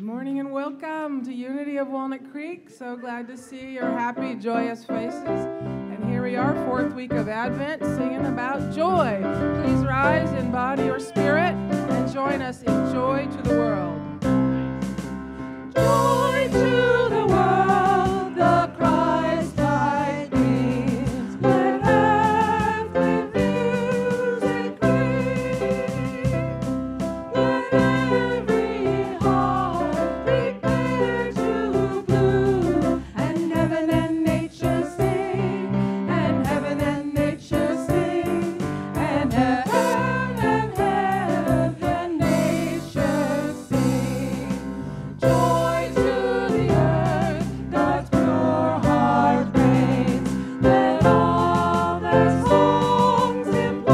morning and welcome to Unity of Walnut Creek. So glad to see your happy, joyous faces. And here we are, fourth week of Advent, singing about joy. Please rise in body or spirit and join us in Joy to the World. Joy to the world, the Christ light beams. Let earth with music ring. Let every heart prepare to bloom, and heaven and nature sing, and heaven and nature sing, and heaven and nature sing. Joy to the earth, God's pure heart reigns. Let all their songs employ.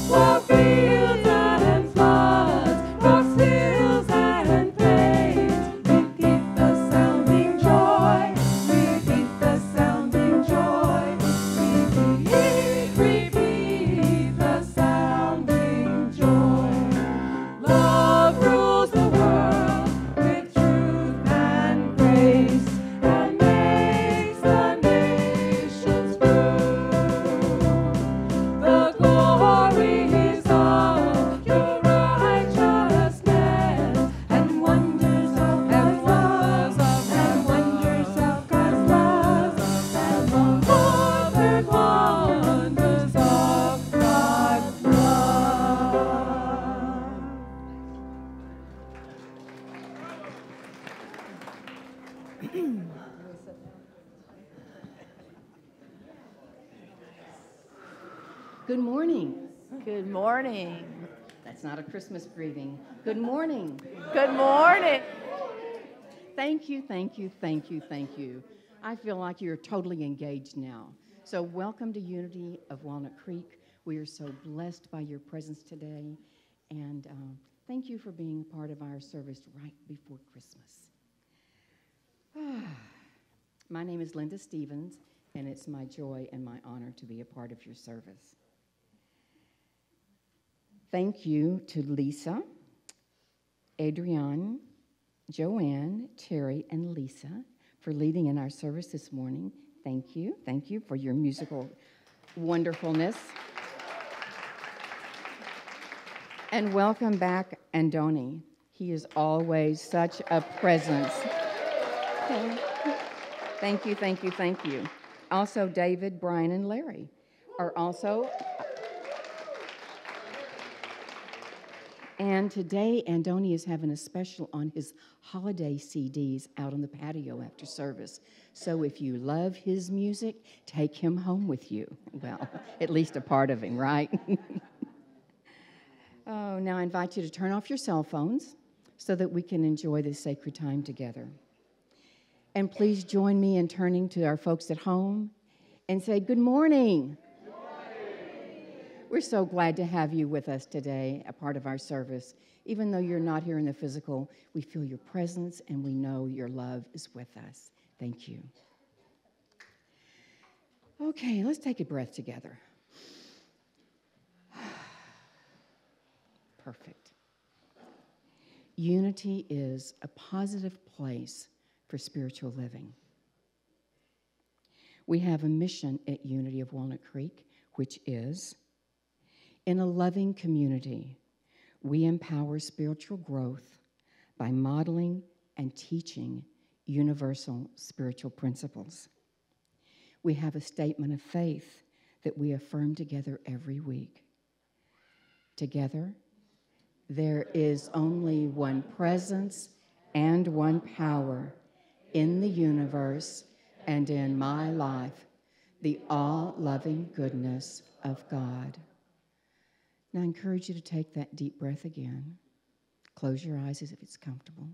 While fields and floods, rocks, hills and plains, repeat the sounding joy, repeat the sounding joy, repeat the sounding joy. Love rules the world with truth and grace, and makes the nations prove the glories of your righteousness, and wonders of God's love, and wonders of God's love, and the marvelous wonders of God's love. Good morning. Good morning. That's not a Christmas greeting. Good morning. Good morning. Thank you, thank you, thank you, thank you. I feel like you're totally engaged now. So welcome to Unity of Walnut Creek. We are so blessed by your presence today. And thank you for being a part of our service right before Christmas. My name is Linda Stevens, and it's my joy and my honor to be a part of your service. Thank you to Lisa, Adrienne, Joanne, Terry, and Lisa for leading in our service this morning. Thank you. Thank you for your musical wonderfulness. And welcome back, Andoni. He is always such a presence. Thank you, thank you, thank you. Also, David, Brian, and Larry are also. And today, Andoni is having a special on his holiday CDs out on the patio after service. So if you love his music, take him home with you. Well, at least a part of him, right? Oh, now I invite you to turn off your cell phones so that we can enjoy this sacred time together. And please join me in turning to our folks at home and say, good morning. We're so glad to have you with us today, a part of our service. Even though you're not here in the physical, we feel your presence and we know your love is with us. Thank you. Okay, let's take a breath together. Perfect. Unity is a positive place for spiritual living. We have a mission at Unity of Walnut Creek, which is, in a loving community, we empower spiritual growth by modeling and teaching universal spiritual principles. We have a statement of faith that we affirm together every week. Together, there is only one presence and one power in the universe and in my life, the all-loving goodness of God. Now, I encourage you to take that deep breath again. Close your eyes as if it's comfortable.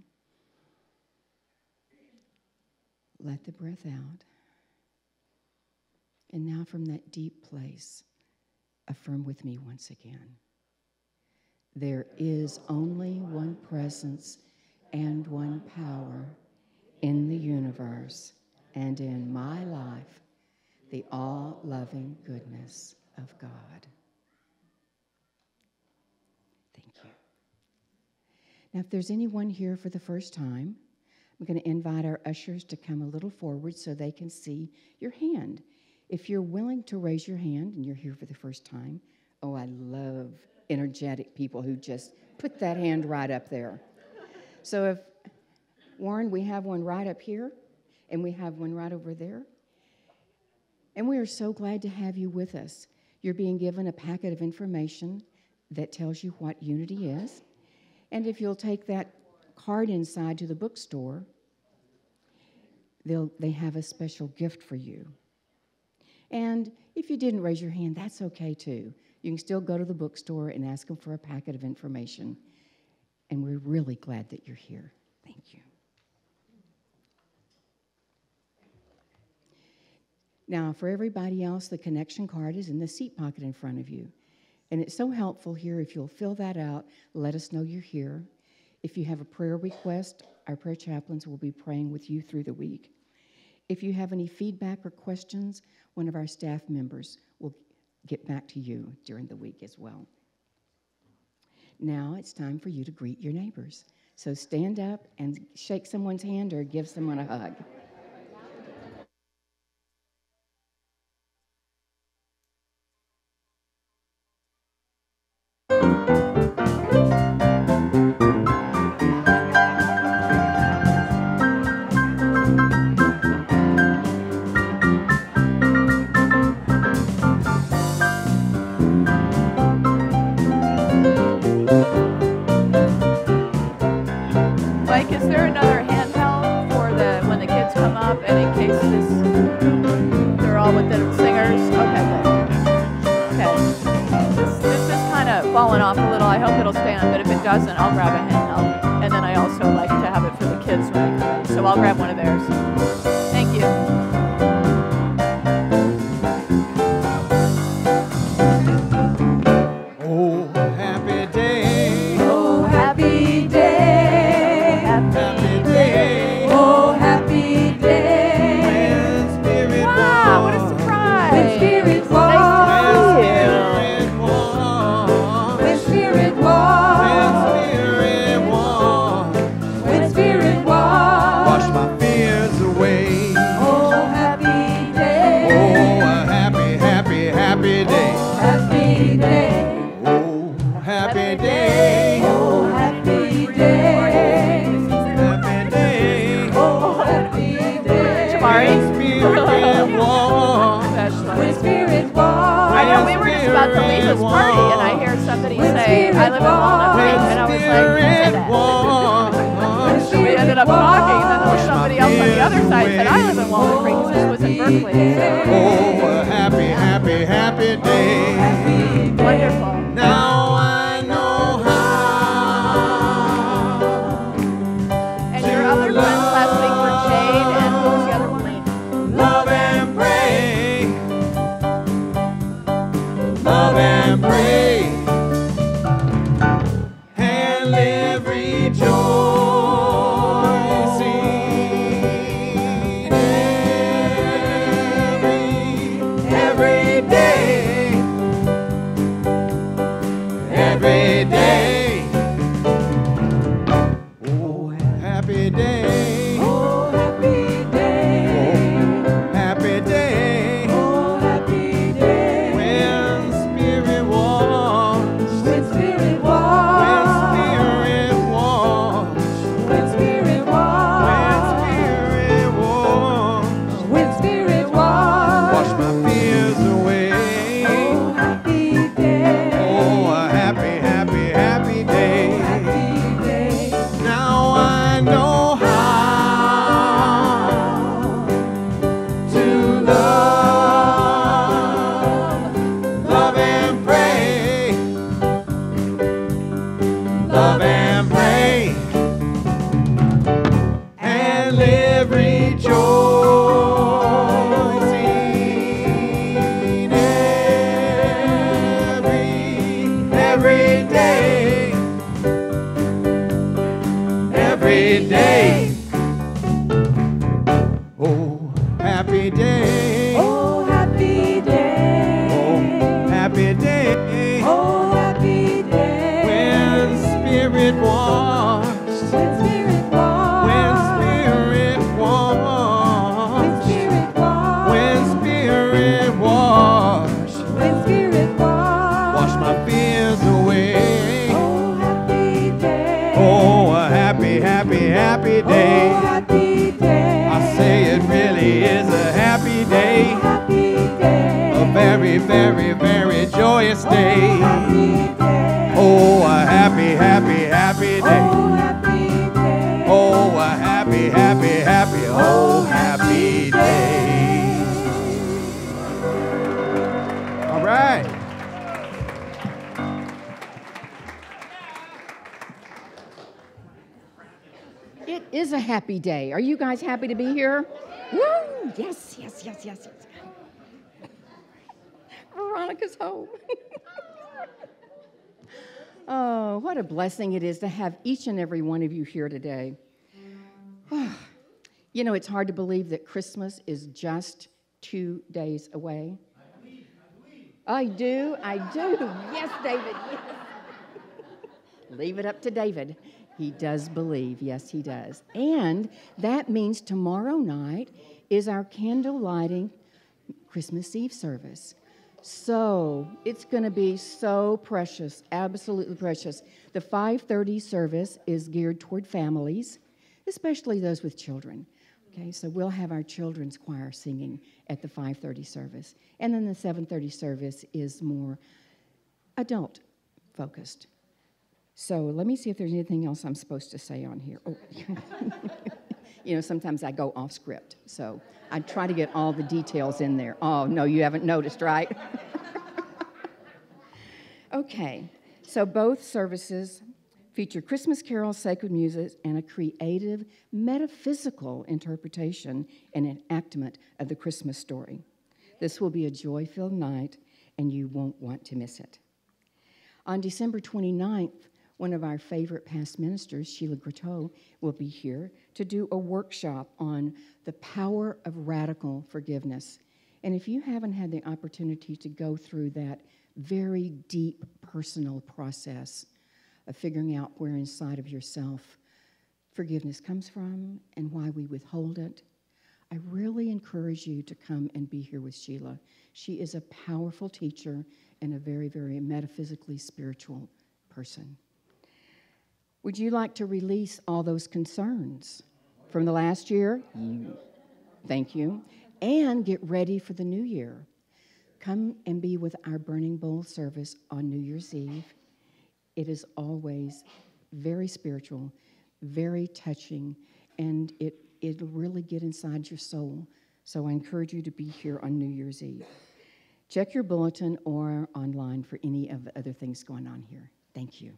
Let the breath out. And now from that deep place, affirm with me once again. There is only one presence and one power in the universe and in my life, the all-loving goodness of God. Thank you. Now, if there's anyone here for the first time, I'm going to invite our ushers to come a little forward so they can see your hand. If you're willing to raise your hand and you're here for the first time, oh, I love energetic people who just put that hand right up there. So if, Warren, we have one right up here, and we have one right over there. And we are so glad to have you with us. You're being given a packet of information that tells you what Unity is. And if you'll take that card inside to the bookstore, they have a special gift for you. And if you didn't raise your hand, that's okay too. You can still go to the bookstore and ask them for a packet of information. And we're really glad that you're here. Thank you. Now, for everybody else, the connection card is in the seat pocket in front of you. And it's so helpful here. If you'll fill that out, let us know you're here. If you have a prayer request, our prayer chaplains will be praying with you through the week. If you have any feedback or questions, one of our staff members will get back to you during the week as well. Now it's time for you to greet your neighbors. So stand up and shake someone's hand or give someone a hug. Mike, is there another handheld for when the kids come up, and in case they're all with the singers? Okay, good. Okay. This is kind of falling off a little. I hope it'll stay on, but if it doesn't, I'll grab a handheld. And then I also like to have it for the kids when they come in, so I'll grab one of theirs. Thank you. About to leave this party, and I hear somebody say, I live in Walnut Creek, and I was like, so we ended up talking, and then there was somebody else on the other side said, I live in Walnut Creek, because this was in Berkeley. So. Oh, a happy, happy, happy day. Wonderful. Now I know how. And your other friends last week were Jade, and who was the other one? Love and pray. Love and pray, and live rejoicing every day. very, very, very joyous day. Oh, Oh, a happy, happy, happy day. happy day. Oh, a happy, happy, happy, oh, happy day. All right. It is a happy day. Are you guys happy to be here? Woo! Yes, yes, yes, yes, yes. Veronica's home. Oh, what a blessing it is to have each and every one of you here today. You know, it's hard to believe that Christmas is just 2 days away. I do. Yes, David. Yes. Leave it up to David. He does believe. Yes, he does. And that means tomorrow night is our candle lighting Christmas Eve service. So it's going to be so precious, absolutely precious. The 5:30 service is geared toward families, especially those with children. Okay, so we'll have our children's choir singing at the 5:30 service. And then the 7:30 service is more adult focused. So let me see if there's anything else I'm supposed to say on here. Oh. You know, sometimes I go off script, so I try to get all the details in there. Oh, no, you haven't noticed, right? Okay, so both services feature Christmas carols, sacred music, and a creative metaphysical interpretation and enactment of the Christmas story. This will be a joy-filled night, and you won't want to miss it. On December 29th, one of our favorite past ministers, Sheila Grateau, will be here to do a workshop on the power of radical forgiveness. And if you haven't had the opportunity to go through that very deep personal process of figuring out where inside of yourself forgiveness comes from and why we withhold it, I really encourage you to come and be here with Sheila. She is a powerful teacher and a very, very metaphysically spiritual person. Would you like to release all those concerns from the last year? Thank you. And get ready for the new year. Come and be with our Burning Bowl service on New Year's Eve. It is always very spiritual, very touching, and it'll really get inside your soul. So I encourage you to be here on New Year's Eve. Check your bulletin or online for any of the other things going on here. Thank you.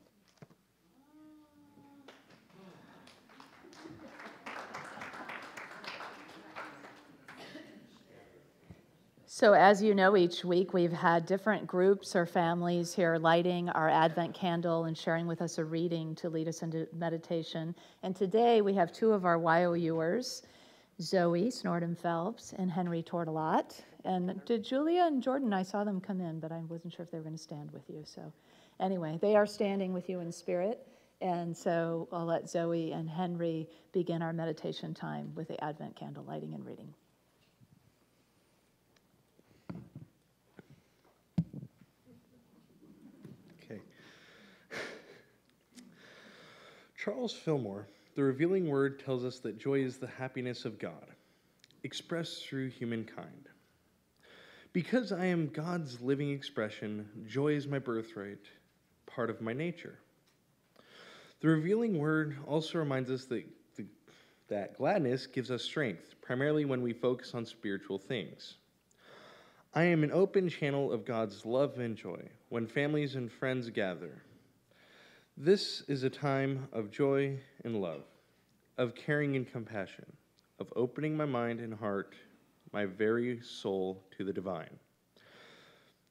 So as you know, each week we've had different groups or families here lighting our Advent candle and sharing with us a reading to lead us into meditation. And today we have two of our YOUers, Zoe Snorton-Phelps and Henry Tortolot. And did Julia and Jordan, I saw them come in, but I wasn't sure if they were going to stand with you. So anyway, they are standing with you in spirit. And so I'll let Zoe and Henry begin our meditation time with the Advent candle lighting and reading. Charles Fillmore, the revealing word tells us that joy is the happiness of God, expressed through humankind. Because I am God's living expression, joy is my birthright, part of my nature. The revealing word also reminds us that gladness gives us strength, primarily when we focus on spiritual things. I am an open channel of God's love and joy when families and friends gather. This is a time of joy and love, of caring and compassion, of opening my mind and heart, my very soul to the divine.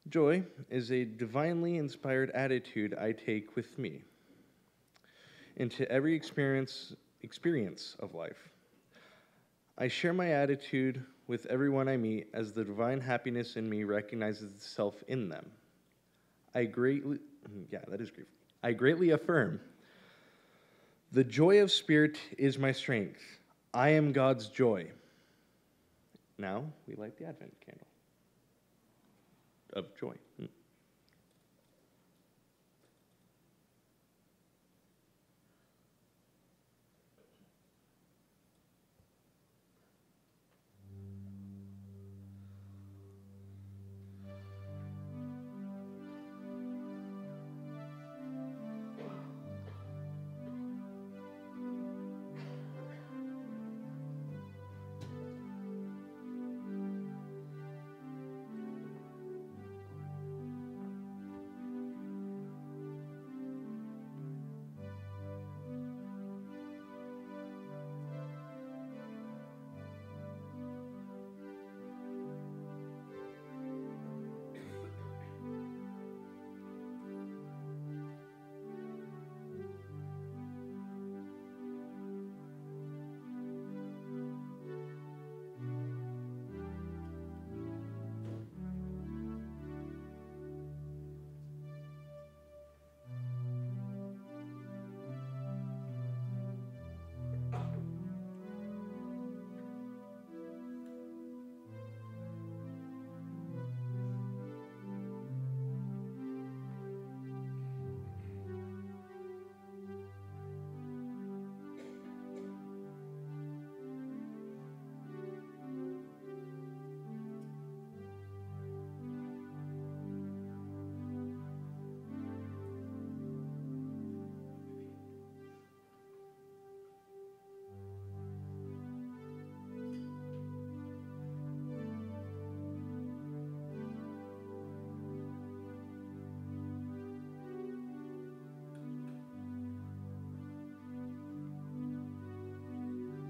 Joy is a divinely inspired attitude I take with me into every experience of life. I share my attitude with everyone I meet as the divine happiness in me recognizes itself in them. I greatly affirm, the joy of spirit is my strength. I am God's joy. Now we light the Advent candle of joy.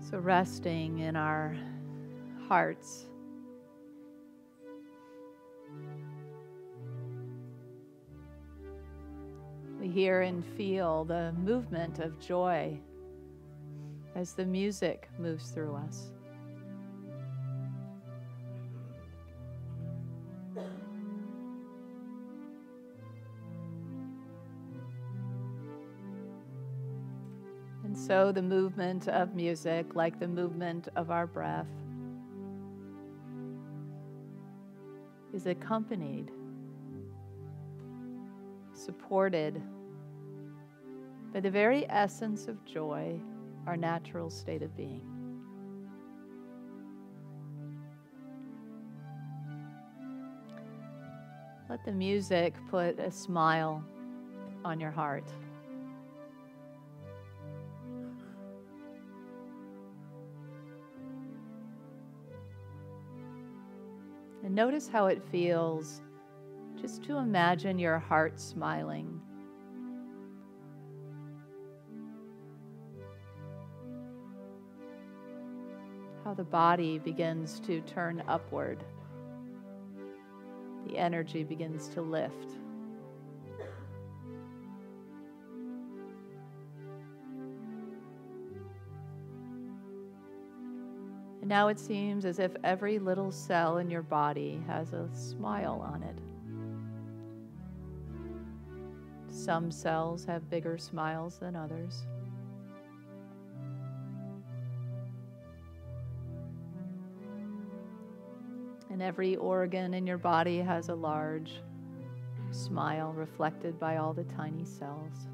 So resting in our hearts, we hear and feel the movement of joy as the music moves through us. And so the movement of music, like the movement of our breath, is accompanied, supported by the very essence of joy, our natural state of being. Let the music put a smile on your heart. And notice how it feels just to imagine your heart smiling. How the body begins to turn upward. The energy begins to lift. And now it seems as if every little cell in your body has a smile on it. Some cells have bigger smiles than others. And every organ in your body has a large smile reflected by all the tiny cells.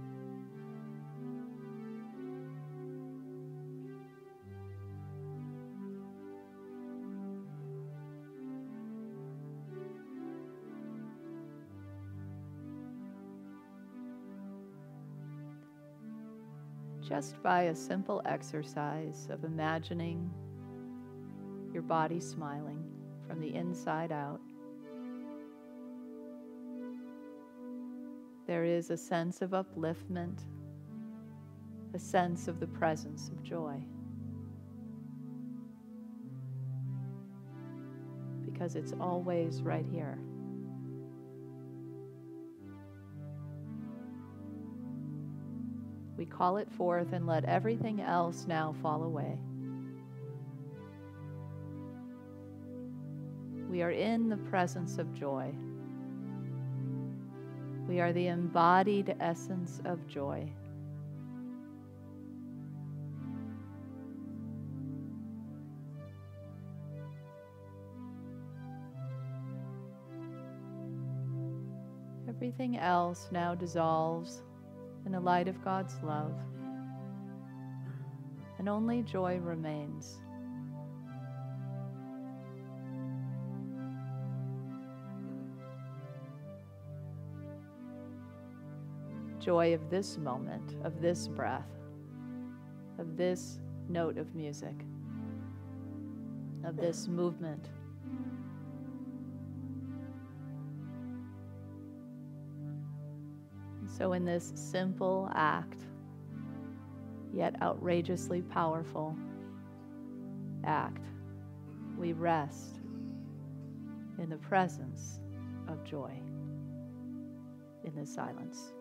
Just by a simple exercise of imagining your body smiling from the inside out, there is a sense of upliftment, a sense of the presence of joy. Because it's always right here. We call it forth and let everything else now fall away. We are in the presence of joy. We are the embodied essence of joy. Everything else now dissolves in the light of God's love, and only joy remains. Joy of this moment, of this breath, of this note of music, of this movement. So in this simple act, yet outrageously powerful act, we rest in the presence of joy in the silence.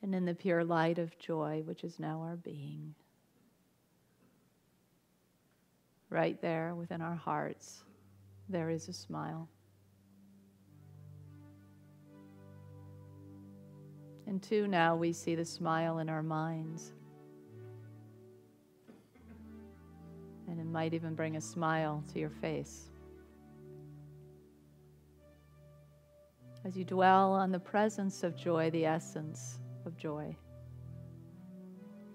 And in the pure light of joy, which is now our being, right there within our hearts, there is a smile. And too, now we see the smile in our minds. And it might even bring a smile to your face. As you dwell on the presence of joy, the essence of joy,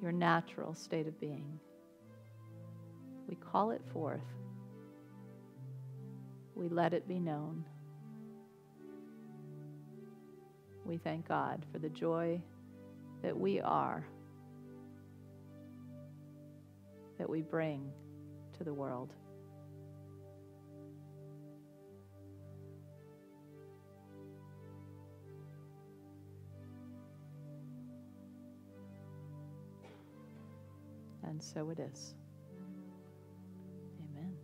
your natural state of being, we call it forth. We let it be known. We thank God for the joy that we are, that we bring to the world. And so it is. Amen.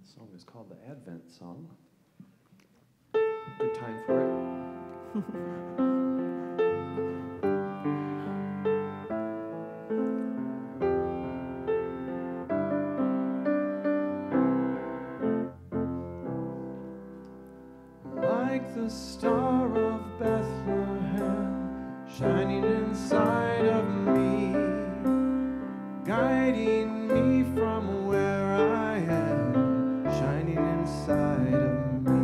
The song is called the Advent Song. Good time for it. Like the star of Bethlehem, shining inside of me, guiding me from where I am, shining inside of me.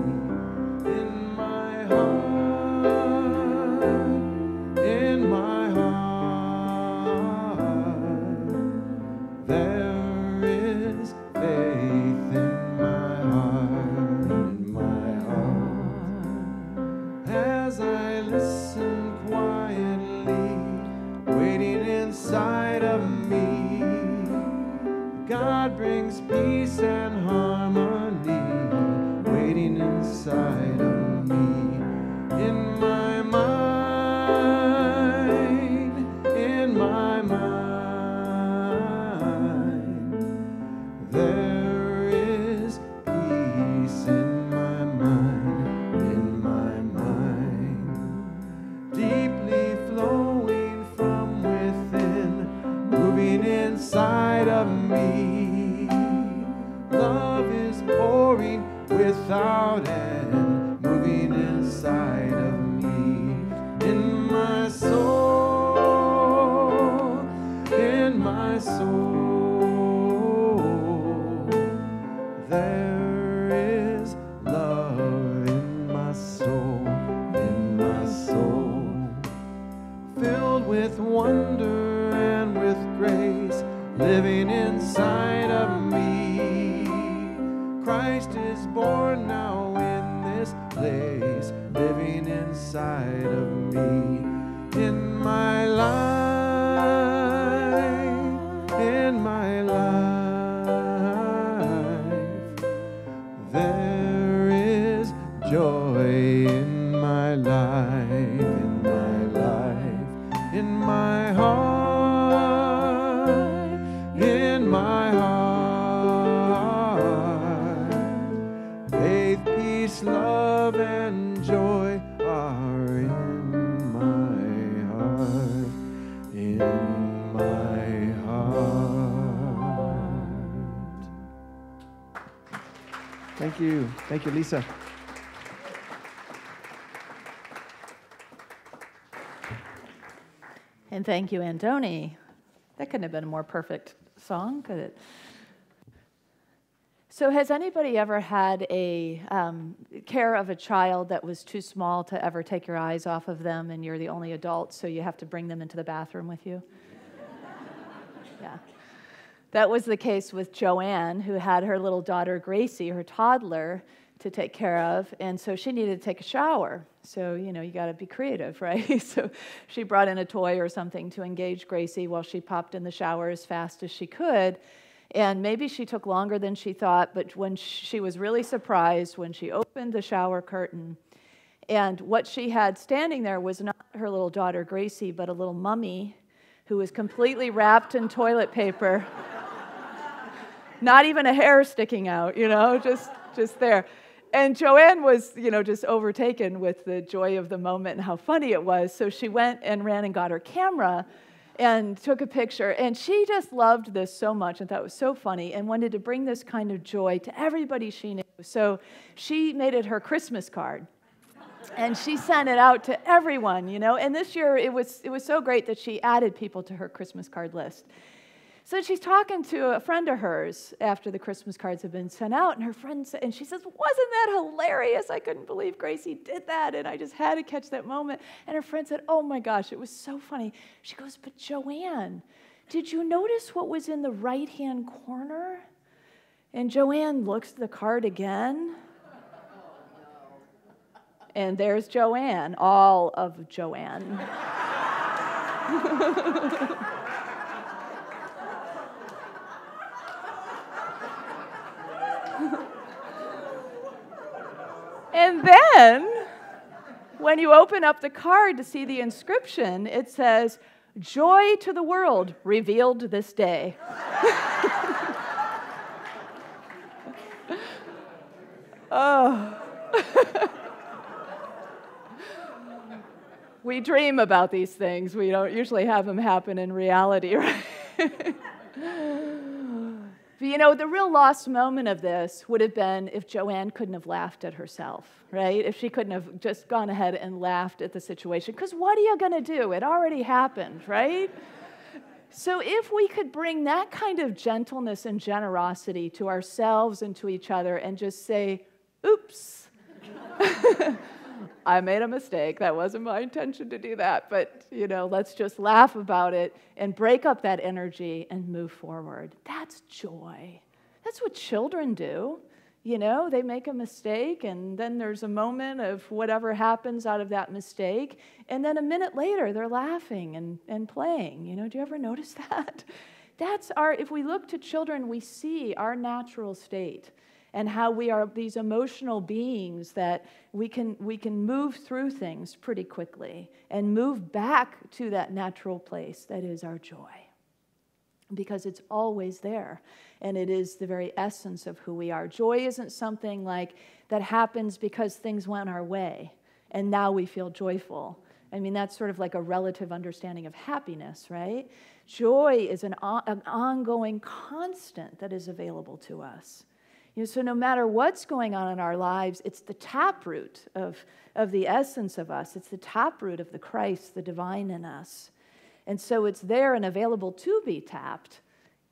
In my heart, there is faith in my heart, in my heart. As I listen quietly, waiting inside of me, God brings peace and harmony, waiting inside of me. In my mind, in my mind, there is peace in my mind, in my mind, deeply flowing from within, moving inside of me. Love is pouring without end, moving inside of me. In my soul, in my soul, there is love in my soul, in my soul, filled with wonder and with grace, living inside of me. Christ is born now in this place, living inside of me. In my life, in my life, there is joy in my life, in my life, in my heart, in my heart. Faith, peace, love, and joy are in my heart, in my heart. Thank you. Thank you, Lisa. And thank you, Antoni. That couldn't have been a more perfect song, could it? So has anybody ever had a care of a child that was too small to ever take your eyes off of them, and you're the only adult, so you have to bring them into the bathroom with you? Yeah. That was the case with Joanne, who had her little daughter, Gracie, her toddler, to take care of, and so she needed to take a shower. So, you got to be creative, right? So she brought in a toy or something to engage Gracie while she popped in the shower as fast as she could. And maybe she took longer than she thought, but when she was really surprised when she opened the shower curtain, and what she had standing there was not her little daughter Gracie, but a little mummy who was completely wrapped in toilet paper. Not even a hair sticking out, just there. And Joanne was, just overtaken with the joy of the moment and how funny it was. So she went and ran and got her camera and took a picture. And she just loved this so much and thought it was so funny and wanted to bring this kind of joy to everybody she knew. So she made it her Christmas card. And she sent it out to everyone, And this year it was so great that she added people to her Christmas card list. So she's talking to a friend of hers after the Christmas cards have been sent out, and her friend and she says, "Wasn't that hilarious? I couldn't believe Gracie did that, and I just had to catch that moment." And her friend said, "Oh my gosh, it was so funny." She goes, "But Joanne, did you notice what was in the right-hand corner?" And Joanne looks at the card again. And there's Joanne, all of Joanne. And then, when you open up the card to see the inscription, it says, "Joy to the world revealed this day." Oh. We dream about these things. We don't usually have them happen in reality, right? But the real lost moment of this would have been if Joanne couldn't have laughed at herself, right? If she couldn't have just gone ahead and laughed at the situation. Because what are you going to do? It already happened, right? So if we could bring that kind of gentleness and generosity to ourselves and to each other and just say, "Oops, I made a mistake. That wasn't my intention to do that. But, let's just laugh about it and break up that energy and move forward." That's joy. That's what children do. They make a mistake, and then there's a moment of whatever happens out of that mistake, and then a minute later, they're laughing and playing. Do you ever notice that? If we look to children, we see our natural state and how we are these emotional beings that we can move through things pretty quickly and move back to that natural place that is our joy. Because it's always there, and it is the very essence of who we are. Joy isn't something like that happens because things went our way, and now we feel joyful. I mean, that's sort of like a relative understanding of happiness, right? Joy is an ongoing constant that is available to us. So no matter what's going on in our lives, it's the taproot of the essence of us. It's the taproot of the Christ, the divine in us. And so it's there and available to be tapped,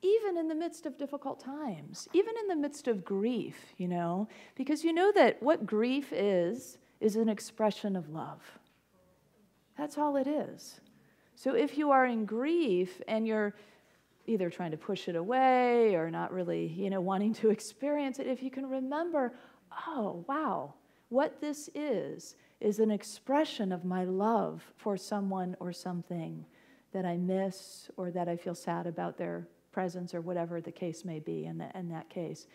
even in the midst of difficult times, even in the midst of grief, because that what grief is an expression of love. That's all it is. So if you are in grief and you're either trying to push it away or not really, wanting to experience it, if you can remember, oh, wow, what this is an expression of my love for someone or something that I miss or that I feel sad about their presence or whatever the case may be in that case.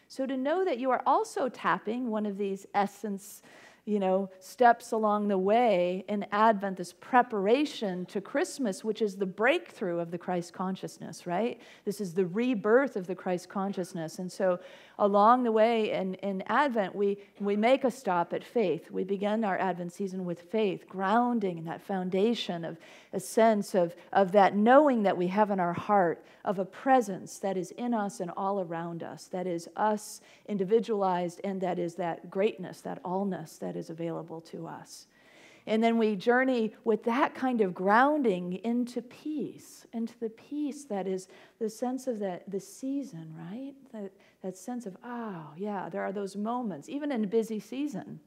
So to know that you are also tapping one of these essence, steps along the way in Advent, this preparation to Christmas, which is the breakthrough of the Christ consciousness, right? This is the rebirth of the Christ consciousness. And so along the way in Advent, we make a stop at faith. We begin our Advent season with faith, grounding in that foundation of a sense of that knowing that we have in our heart, of a presence that is in us and all around us, that is us individualized, and that is that greatness, that allness that is available to us. And then we journey with that kind of grounding into peace, into the peace that is the sense of the season, right? That sense of, oh, yeah, there are those moments, even in a busy season.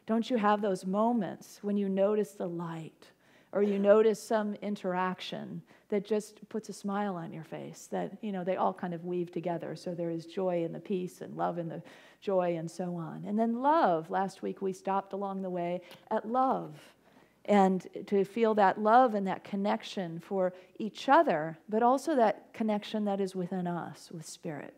Don't you have those moments when you notice the light or you notice some interaction that just puts a smile on your face, that, they all kind of weave together. So there is joy in the peace and love in the joy and so on. And then love. Last week we stopped along the way at love. And to feel that love and that connection for each other, but also that connection that is within us with Spirit.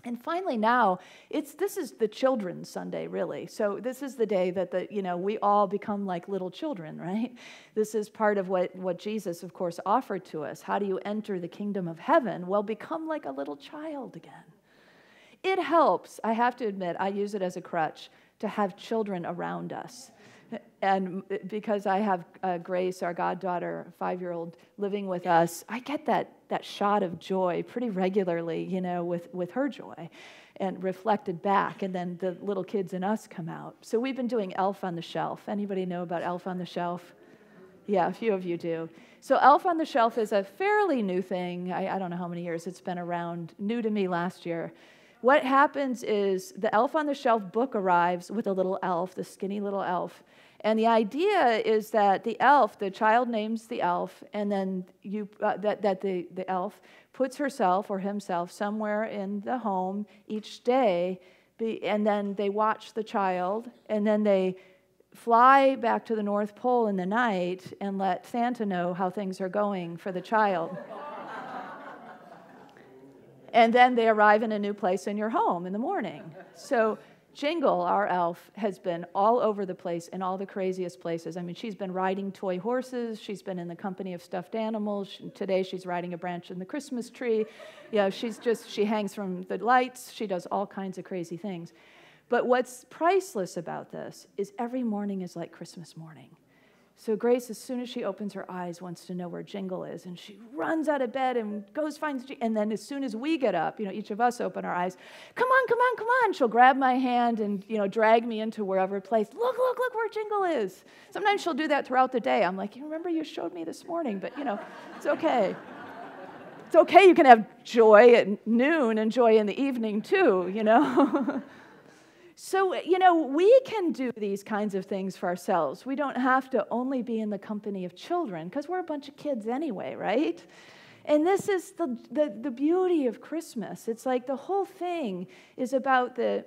And finally now, this is the Children's Sunday, really. So this is the day that we all become like little children, right? This is part of what Jesus, of course, offered to us. How do you enter the kingdom of heaven? Well, become like a little child again. It helps, I have to admit, I use it as a crutch, to have children around us. And because I have Grace, our goddaughter, 5-year-old, living with us, I get that shot of joy pretty regularly, with her joy, and reflected back, and then the little kids in us come out. So we've been doing Elf on the Shelf. Anybody know about Elf on the Shelf? Yeah, a few of you do. So Elf on the Shelf is a fairly new thing. I don't know how many years it's been around, new to me last year. What happens is the Elf on the Shelf book arrives with a little elf, the skinny little elf. And the idea is that the elf, the child names the elf, and then the elf puts herself or himself somewhere in the home each day, and then they watch the child, and then they fly back to the North Pole in the night and let Santa know how things are going for the child. And then they arrive in a new place in your home in the morning. So Jingle, our elf, has been all over the place in all the craziest places. I mean, she's been riding toy horses. She's been in the company of stuffed animals. Today she's riding a branch in the Christmas tree. She hangs from the lights. She does all kinds of crazy things. But what's priceless about this is every morning is like Christmas morning. So Grace, as soon as she opens her eyes, wants to know where Jingle is, and she runs out of bed and finds Jingle. And then as soon as we get up, each of us open our eyes, come on. She'll grab my hand and, drag me into wherever place. Look where Jingle is. Sometimes she'll do that throughout the day. I'm like, you remember you showed me this morning, but, it's okay. It's okay, you can have joy at noon and joy in the evening too, So, we can do these kinds of things for ourselves. We don't have to only be in the company of children, because we're a bunch of kids anyway, right? And this is the beauty of Christmas. It's like the whole thing is about the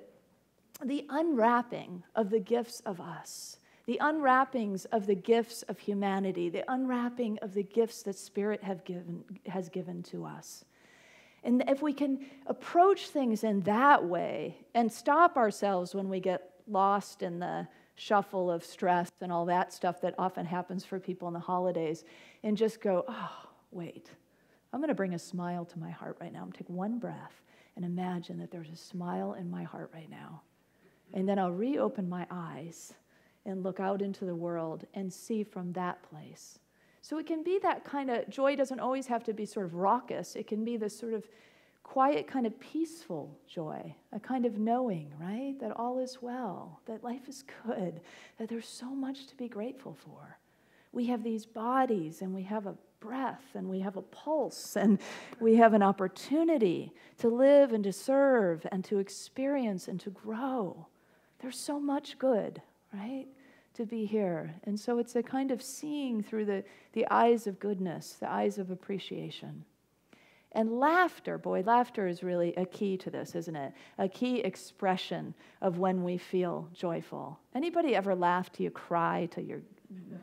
unwrapping of the gifts of us, the unwrappings of the gifts of humanity, the unwrapping of the gifts that Spirit has given to us. And if we can approach things in that way and stop ourselves when we get lost in the shuffle of stress and all that stuff that often happens for people in the holidays, and just go, oh, wait, I'm going to bring a smile to my heart right now. I'm going to take one breath and imagine that there's a smile in my heart right now. And then I'll reopen my eyes and look out into the world and see from that place. So it can be that kind of, joy doesn't always have to be sort of raucous. It can be this sort of quiet, kind of peaceful joy, a kind of knowing, right? That all is well, that life is good, that there's so much to be grateful for. We have these bodies, and we have a breath, and we have a pulse, and we have an opportunity to live and to serve and to experience and to grow. There's so much good, right? To be here. And so it's a kind of seeing through the eyes of goodness, the eyes of appreciation. And laughter is really a key to this, isn't it? A key expression of when we feel joyful. Anybody ever laugh till you cry, till your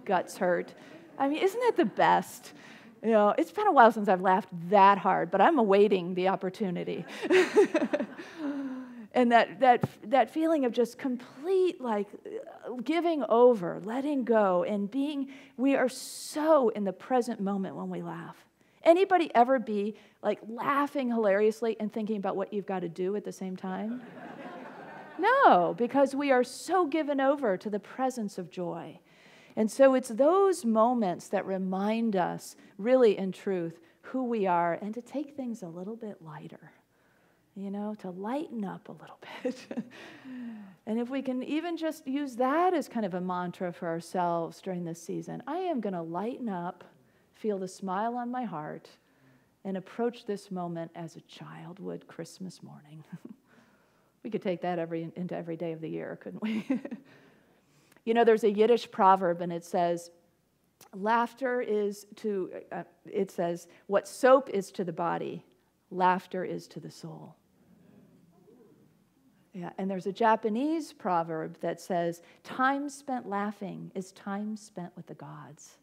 guts hurt? I mean, isn't that the best? It's been a while since I've laughed that hard, but I'm awaiting the opportunity. And that feeling of just complete, like, giving over, letting go, and we are so in the present moment when we laugh. Anybody ever be, like, laughing hilariously and thinking about what you've got to do at the same time? No, because we are so given over to the presence of joy. And so it's those moments that remind us, really in truth, who we are, and to take things a little bit lighter. To lighten up a little bit. And if we can even just use that as kind of a mantra for ourselves during this season, I am going to lighten up, feel the smile on my heart, and approach this moment as a child would Christmas morning. We could take that into every day of the year, couldn't we? There's a Yiddish proverb, and it says, Laughter is to, it says, what soap is to the body, laughter is to the soul. Yeah, and there's a Japanese proverb that says, time spent laughing is time spent with the gods.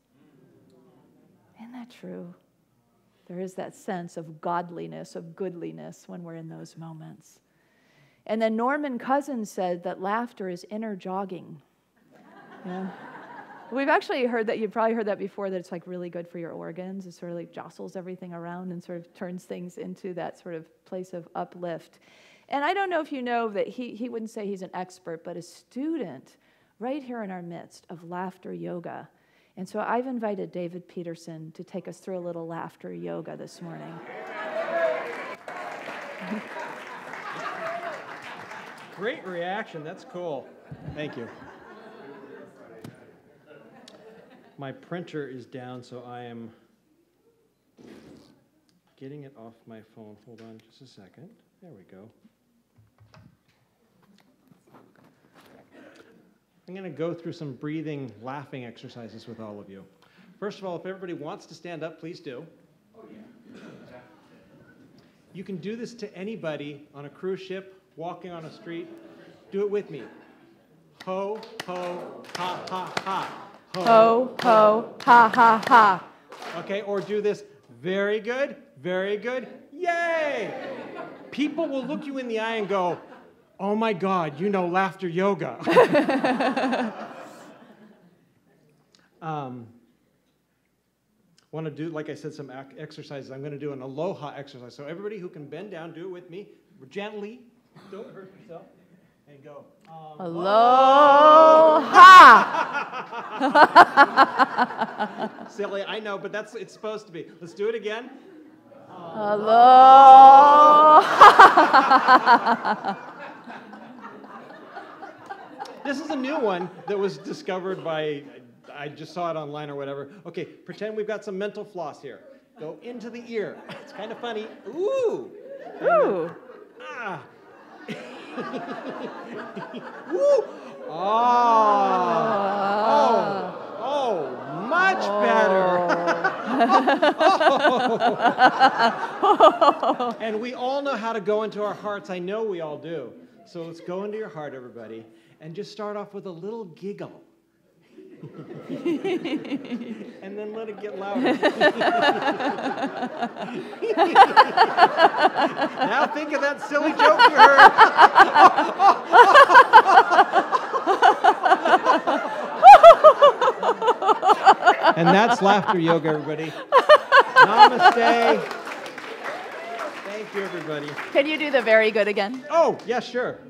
Isn't that true? There is that sense of godliness, of goodliness when we're in those moments. And then Norman Cousins said that laughter is inner jogging. Yeah. We've actually heard that, you've probably heard that before, that it's like really good for your organs. It sort of like jostles everything around and sort of turns things into that sort of place of uplift. And I don't know if you know that he wouldn't say he's an expert, but a student right here in our midst of laughter yoga. And so I've invited David Peterson to take us through a little laughter yoga this morning. Great reaction. That's cool. Thank you. My printer is down, so I am getting it off my phone. Hold on just a second. There we go. I'm going to go through some breathing, laughing exercises with all of you. First of all, if everybody wants to stand up, please do. You can do this to anybody on a cruise ship, walking on a street. Do it with me. Ho, ho, ha, ha, ha. Ho, ho, ha, ha, ha. Okay, or do this. Very good, yay! People will look you in the eye and go, oh my God, you know laughter yoga. Want to do, like I said, some exercises. I'm going to do an aloha exercise. So everybody who can bend down, do it with me. Gently, don't hurt yourself. And go, aloha! Silly, I know, but it's supposed to be. Let's do it again. Aloha! This is a new one that was discovered by, I just saw it online or whatever. Okay, pretend we've got some mental floss here. Go into the ear. It's kind of funny. Ooh. Ooh. Ah. Woo. Oh, much better. Oh. And we all know how to go into our hearts. I know we all do. So let's go into your heart, everybody, and just start off with a little giggle. And then let it get louder. Now think of that silly joke you heard. And that's laughter yoga, everybody. Namaste. Thank you, everybody. Can you do the very good again? Oh, yeah, sure.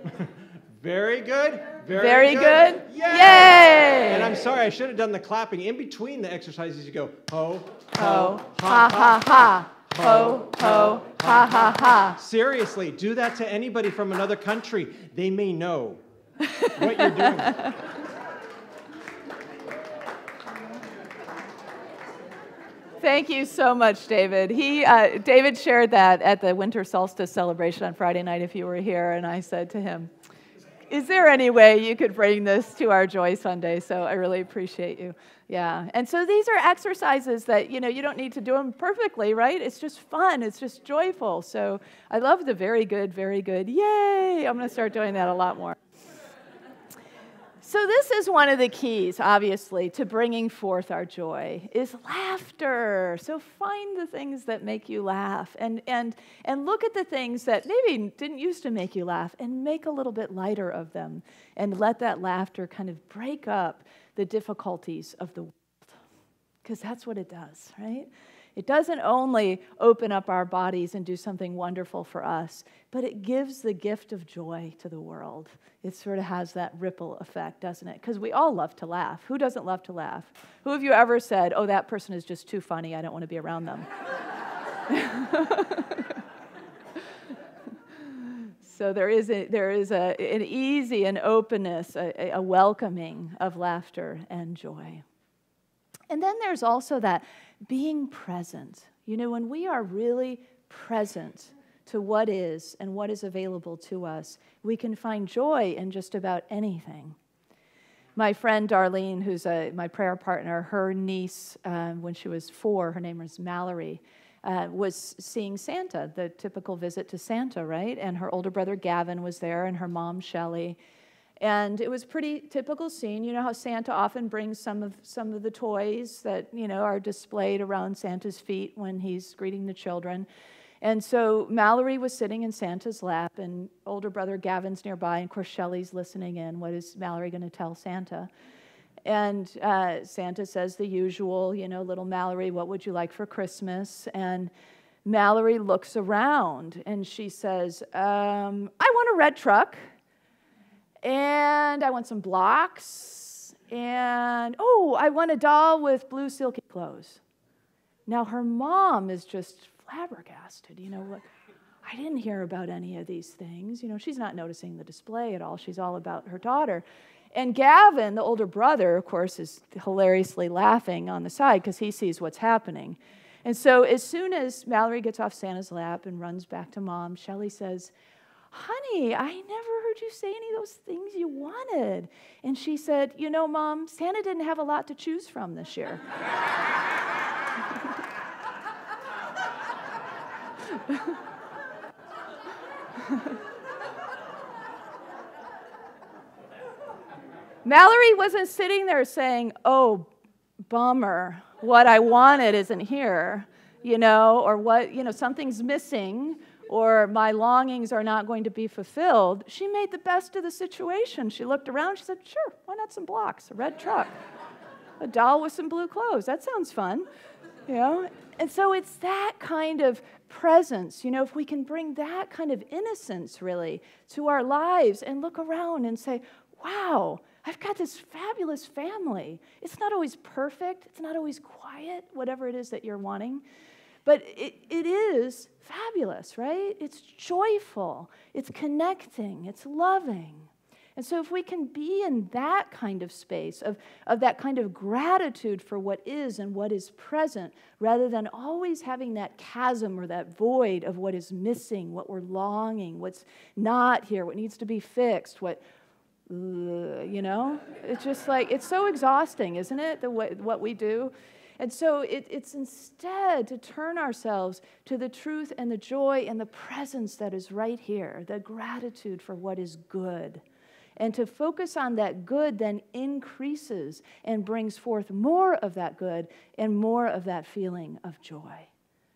Very good. Very good. Yay! Yay! And I'm sorry, I should have done the clapping. In between the exercises, you go ho, Ho, ha, ha, ha. Ho, ho, ha, ha, ha. Seriously, do that to anybody from another country. They may know what you're doing. Thank you so much, David. David shared that at the winter solstice celebration on Friday night, if you were here, and I said to him, is there any way you could bring this to our Joy Sunday? So I really appreciate you. Yeah. And so these are exercises that, you don't need to do them perfectly, right? It's just fun. It's just joyful. So I love the very good, yay. I'm going to start doing that a lot more. So this is one of the keys, obviously, to bringing forth our joy, is laughter. So find the things that make you laugh and look at the things that maybe didn't used to make you laugh and make a little bit lighter of them and let that laughter kind of break up the difficulties of the world. Because that's what it does, right? It doesn't only open up our bodies and do something wonderful for us, but it gives the gift of joy to the world. It sort of has that ripple effect, doesn't it? Because we all love to laugh. Who doesn't love to laugh? Who have you ever said, oh, that person is just too funny, I don't want to be around them? So there is an easy, an openness, a welcoming of laughter and joy. And then there's also that being present. When we are really present to what is and what is available to us, we can find joy in just about anything. My friend Darlene, who's my prayer partner, her niece, when she was 4, her name was Mallory, was seeing Santa, the typical visit to Santa, right? And her older brother Gavin was there, and her mom Shelley. And it was a pretty typical scene. You know how Santa often brings some of the toys that, are displayed around Santa's feet when he's greeting the children. And so Mallory was sitting in Santa's lap, and older brother Gavin's nearby, and of course Shelley's listening in. What is Mallory going to tell Santa? And Santa says the usual, little Mallory, what would you like for Christmas? And Mallory looks around, and she says, I want a red truck, and I want some blocks, and, I want a doll with blue silky clothes. Now her mom is just flabbergasted. I didn't hear about any of these things. She's not noticing the display at all. She's all about her daughter. And Gavin, the older brother, of course, is hilariously laughing on the side because he sees what's happening. And so as soon as Mallory gets off Santa's lap and runs back to Mom, Shelley says, honey, I never heard you say any of those things you wanted. And she said, Mom, Santa didn't have a lot to choose from this year. Mallory wasn't sitting there saying, oh, bummer, what I wanted isn't here, or what, something's missing, or my longings are not going to be fulfilled. She made the best of the situation. She looked around, she said, sure, why not some blocks, a red truck, a doll with some blue clothes, that sounds fun, And so it's that kind of presence, if we can bring that kind of innocence, really, to our lives and look around and say, wow, I've got this fabulous family. It's not always perfect. It's not always quiet, whatever it is that you're wanting. But it is fabulous, right? It's joyful. It's connecting. It's loving. And so if we can be in that kind of space, of that kind of gratitude for what is and what is present, rather than always having that chasm or that void of what is missing, what we're longing, what's not here, what needs to be fixed, it's just like, it's so exhausting, isn't it, what we do? And so it's instead to turn ourselves to the truth and the joy and the presence that is right here, the gratitude for what is good. And to focus on that good then increases and brings forth more of that good and more of that feeling of joy.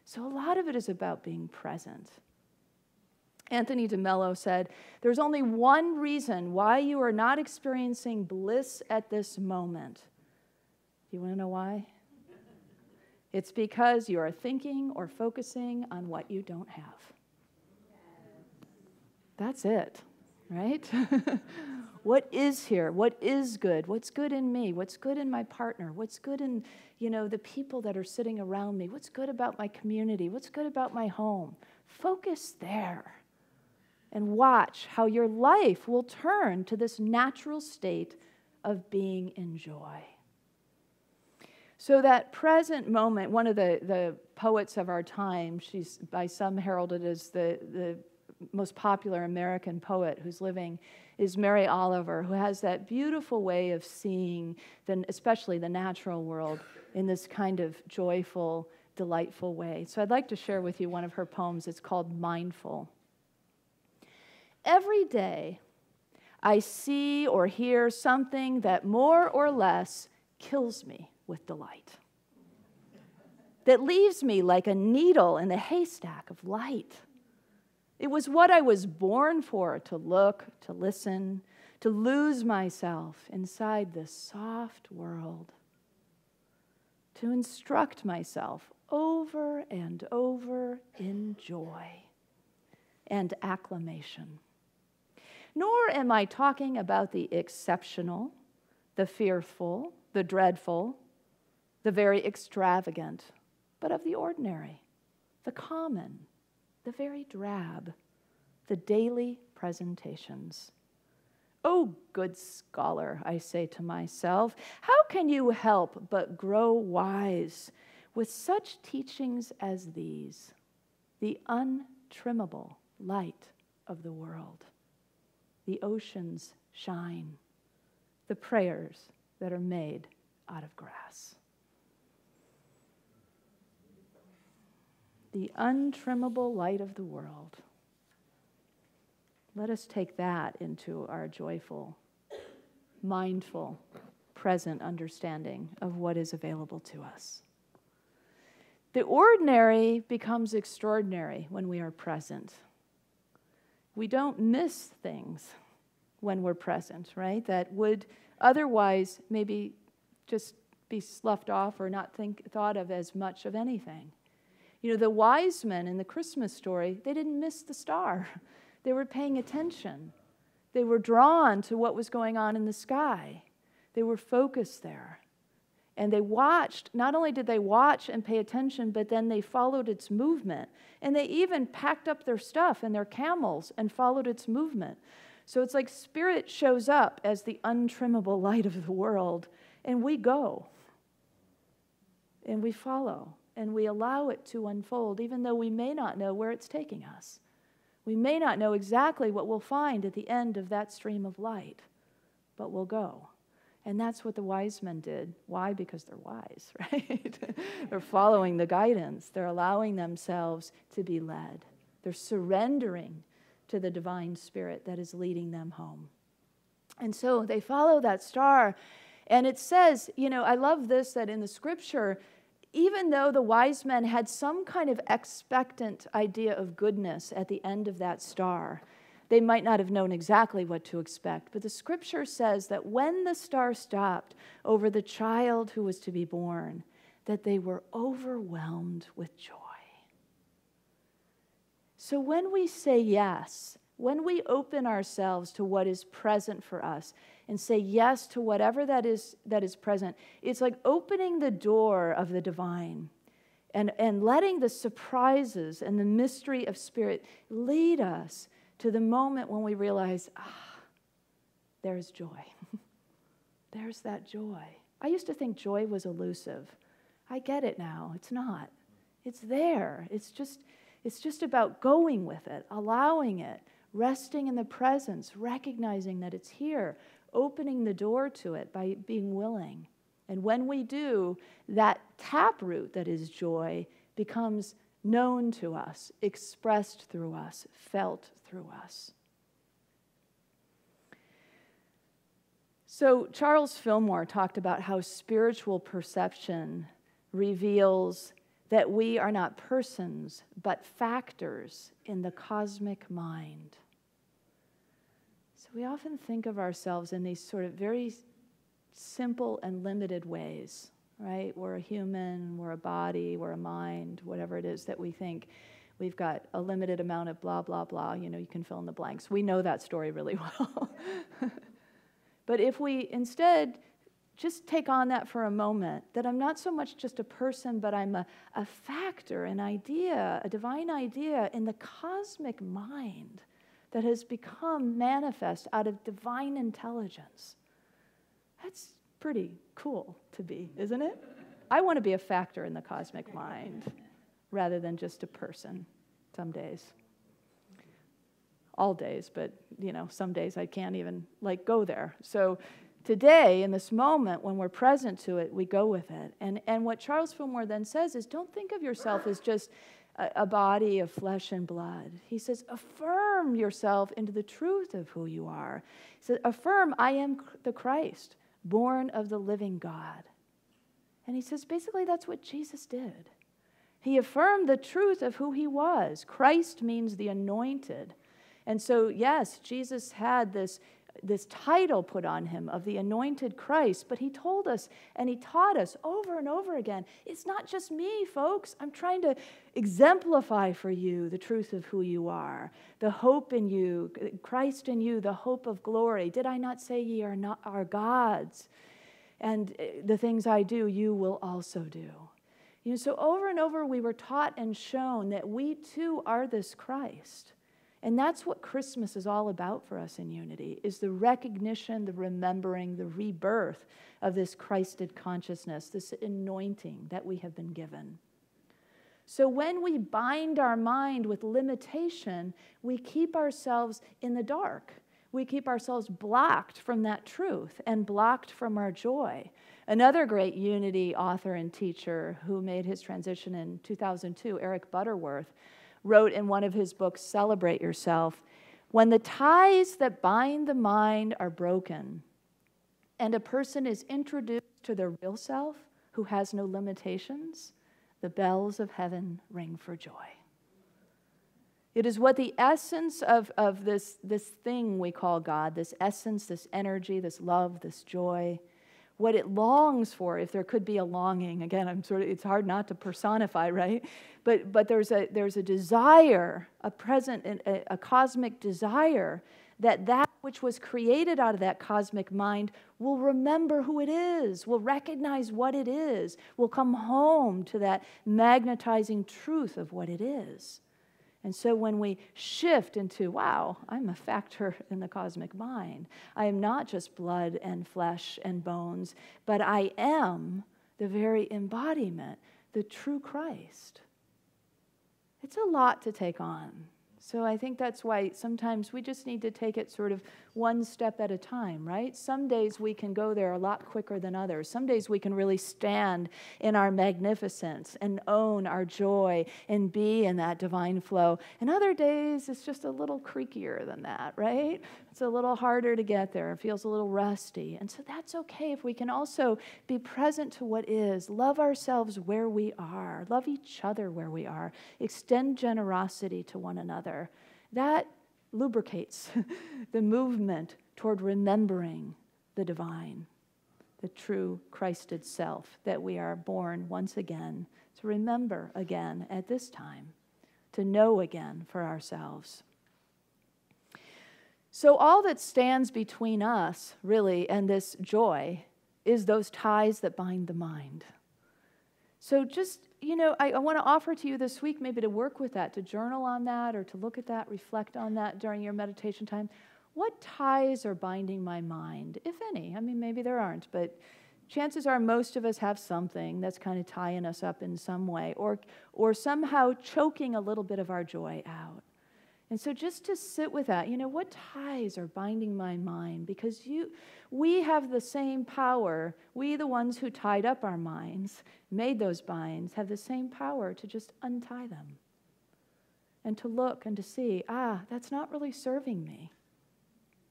So a lot of it is about being present. Anthony DeMello said, there's only one reason why you are not experiencing bliss at this moment. Do you want to know why? It's because you are thinking or focusing on what you don't have. That's it, right? What is here? What is good? What's good in me? What's good in my partner? What's good in, the people that are sitting around me? What's good about my community? What's good about my home? Focus there and watch how your life will turn to this natural state of being in joy. So that present moment, one of the poets of our time, she's by some heralded as the most popular American poet who's living, is Mary Oliver, who has that beautiful way of seeing, especially the natural world, in this kind of joyful, delightful way. So I'd like to share with you one of her poems. It's called Mindful. Every day, I see or hear something that more or less kills me with delight, that leaves me like a needle in the haystack of light. It was what I was born for, to look, to listen, to lose myself inside this soft world, to instruct myself over and over in joy and acclamation. Nor am I talking about the exceptional, the fearful, the dreadful, the very extravagant, but of the ordinary, the common, the very drab, the daily presentations. Oh, good scholar, I say to myself, how can you help but grow wise with such teachings as these, the untrimmable light of the world? The oceans shine, the prayers that are made out of grass. The untrimmable light of the world. Let us take that into our joyful, mindful, present understanding of what is available to us. The ordinary becomes extraordinary when we are present. We don't miss things when we're present, right? That would otherwise maybe just be sloughed off or not thought of as much of anything. You know, the wise men in the Christmas story, they didn't miss the star. They were paying attention. They were drawn to what was going on in the sky. They were focused there. And they watched. Not only did they watch and pay attention, but then they followed its movement. And they even packed up their stuff and their camels and followed its movement. So it's like Spirit shows up as the untrimmable light of the world, and we go. And we follow. And we allow it to unfold, even though we may not know where it's taking us. We may not know exactly what we'll find at the end of that stream of light, but we'll go. And that's what the wise men did. Why? Because they're wise, right? They're following the guidance. They're allowing themselves to be led. They're surrendering to the divine Spirit that is leading them home. And so they follow that star. And it says, you know, I love this, that in the scripture, even though the wise men had some kind of expectant idea of goodness at the end of that star, they might not have known exactly what to expect. But the scripture says that when the star stopped over the child who was to be born, that they were overwhelmed with joy. So when we say yes, when we open ourselves to what is present for us and say yes to whatever that is present, it's like opening the door of the divine and letting the surprises and the mystery of Spirit lead us to the moment when we realize, there's joy. There's that joy. I used to think joy was elusive. I get it now. It's not. It's there. It's just about going with it, allowing it, resting in the presence, recognizing that it's here, opening the door to it by being willing. And when we do, that taproot that is joy becomes known to us, expressed through us, felt through us. So Charles Fillmore talked about how spiritual perception reveals that we are not persons, but factors in the cosmic mind. So we often think of ourselves in these sort of very simple and limited ways, right? We're a human, we're a body, we're a mind, whatever it is that we think. We've got a limited amount of blah, blah, blah. You know, you can fill in the blanks. We know that story really well. But if we instead just take on that for a moment, that I'm not so much just a person, but I'm a factor, an idea, a divine idea in the cosmic mind that has become manifest out of divine intelligence. That's pretty cool to be, isn't it? I want to be a factor in the cosmic mind rather than just a person some days. All days, but you know, some days I can't even go there. So today, in this moment, when we're present to it, we go with it. And what Charles Fillmore then says is, don't think of yourself as just a body of flesh and blood. He says, affirm yourself into the truth of who you are. He says, affirm, I am the Christ, born of the living God. And he says, basically, that's what Jesus did. He affirmed the truth of who he was. Christ means the anointed. And so, yes, Jesus had this title put on him of the anointed Christ, but he told us and he taught us over and over again, it's not just me, folks. I'm trying to exemplify for you the truth of who you are, the hope in you, Christ in you, the hope of glory. Did I not say ye are not our gods? And the things I do, you will also do. You know, so over and over we were taught and shown that we too are this Christ. And that's what Christmas is all about for us in Unity, is the recognition, the remembering, the rebirth of this Christed consciousness, this anointing that we have been given. So when we bind our mind with limitation, we keep ourselves in the dark. We keep ourselves blocked from that truth and blocked from our joy. Another great Unity author and teacher who made his transition in 2002, Eric Butterworth, wrote in one of his books, Celebrate Yourself, when the ties that bind the mind are broken and a person is introduced to their real self who has no limitations, the bells of heaven ring for joy. It is what the essence of this thing we call God, this essence, this energy, this love, this joy, what it longs for, if there could be a longing. Again, it's hard not to personify, right? But there's a desire, a cosmic desire that which was created out of that cosmic mind will remember who it is, will recognize what it is, will come home to that magnetizing truth of what it is. And so when we shift into, wow, I'm a factor in the cosmic mind. I am not just blood and flesh and bones, but I am the very embodiment, the true Christ. It's a lot to take on. So I think that's why sometimes we just need to take it sort of one step at a time, right? Some days we can go there a lot quicker than others. Some days we can really stand in our magnificence and own our joy and be in that divine flow. And other days it's just a little creakier than that, right? It's a little harder to get there. It feels a little rusty. And so that's okay if we can also be present to what is, love ourselves where we are, love each other where we are, extend generosity to one another. That lubricates the movement toward remembering the divine, the true Christed self that we are born once again to remember again at this time, to know again for ourselves. So all that stands between us, really, and this joy is those ties that bind the mind. So just, I want to offer to you this week maybe to work with that, to journal on that, or to look at that, reflect on that during your meditation time. What ties are binding my mind, if any? I mean, maybe there aren't, but chances are most of us have something that's kind of tying us up in some way, or somehow choking a little bit of our joy out. And so just to sit with that, what ties are binding my mind? Because we have the same power. We, the ones who tied up our minds, made those binds, have the same power to just untie them and to look and to see, that's not really serving me.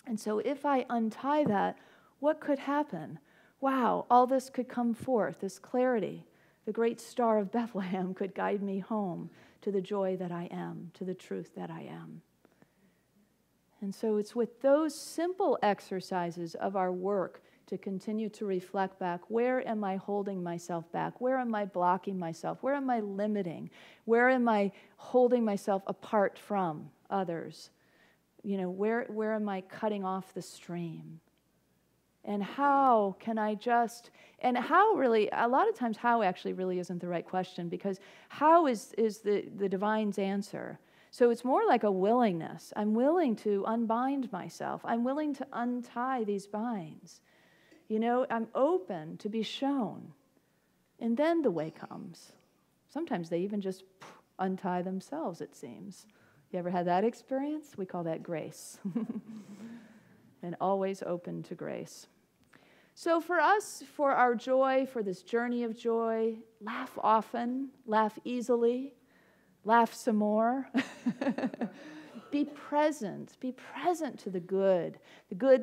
And so if I untie that, what could happen? Wow, all this could come forth, this clarity. The great star of Bethlehem could guide me home to the joy that I am, to the truth that I am. And so it's with those simple exercises of our work to continue to reflect back, where am I holding myself back? Where am I blocking myself? Where am I limiting? Where am I holding myself apart from others? Where am I cutting off the stream? And how can I and how really, a lot of times how actually really isn't the right question, because how is the divine's answer. So it's more like a willingness. I'm willing to unbind myself. I'm willing to untie these binds. I'm open to be shown. And then the way comes. Sometimes they even just untie themselves, it seems. You ever had that experience? We call that grace. And always open to grace. So for us, for our joy, for this journey of joy, laugh often, laugh easily, laugh some more. Be present to the good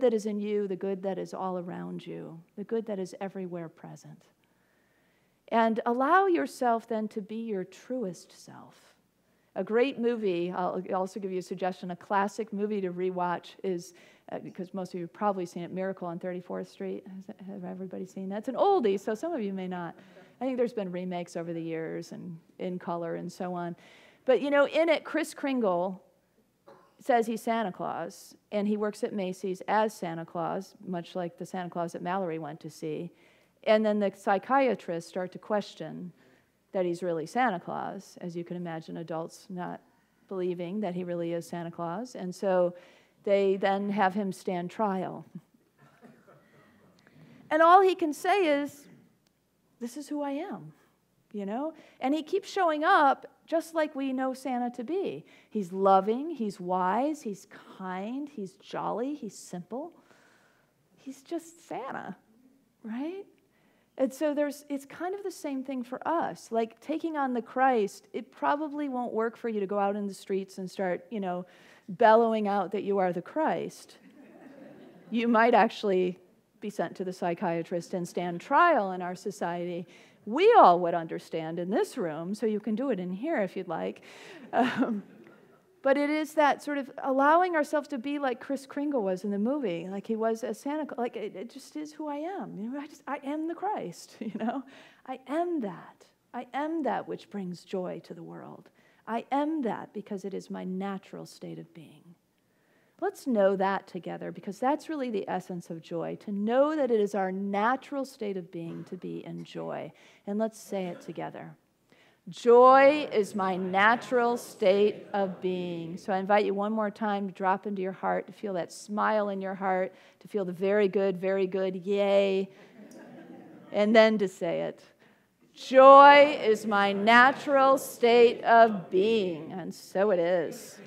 that is in you, the good that is all around you, the good that is everywhere present. And allow yourself then to be your truest self. A great movie, I'll also give you a suggestion, a classic movie to rewatch is, because most of you have probably seen it, Miracle on 34th Street. Have everybody seen that? It's an oldie, so some of you may not. I think there's been remakes over the years and in color and so on. But, in it, Kris Kringle says he's Santa Claus, and he works at Macy's as Santa Claus, much like the Santa Claus that Mallory went to see. And then the psychiatrists start to question that he's really Santa Claus, as you can imagine, adults not believing that he really is Santa Claus. And so they then have him stand trial. And all he can say is, this is who I am, And he keeps showing up just like we know Santa to be. He's loving, he's wise, he's kind, he's jolly, he's simple. He's just Santa, right? And so it's kind of the same thing for us. Like taking on the Christ, it probably won't work for you to go out in the streets and start, bellowing out that you are the Christ. You might actually be sent to the psychiatrist and stand trial in our society. We all would understand in this room, so you can do it in here if you'd like. But it is that sort of allowing ourselves to be like Kris Kringle was in the movie, like he was as Santa. Like it just is who I am. I am the Christ. I am that. I am that which brings joy to the world. I am that because it is my natural state of being. Let's know that together, because that's really the essence of joy, to know that it is our natural state of being to be in joy. And let's say it together. Joy is my natural state of being. So I invite you one more time to drop into your heart, to feel that smile in your heart, to feel the very good, yay, and then to say it. Joy is my natural state of being. And so it is.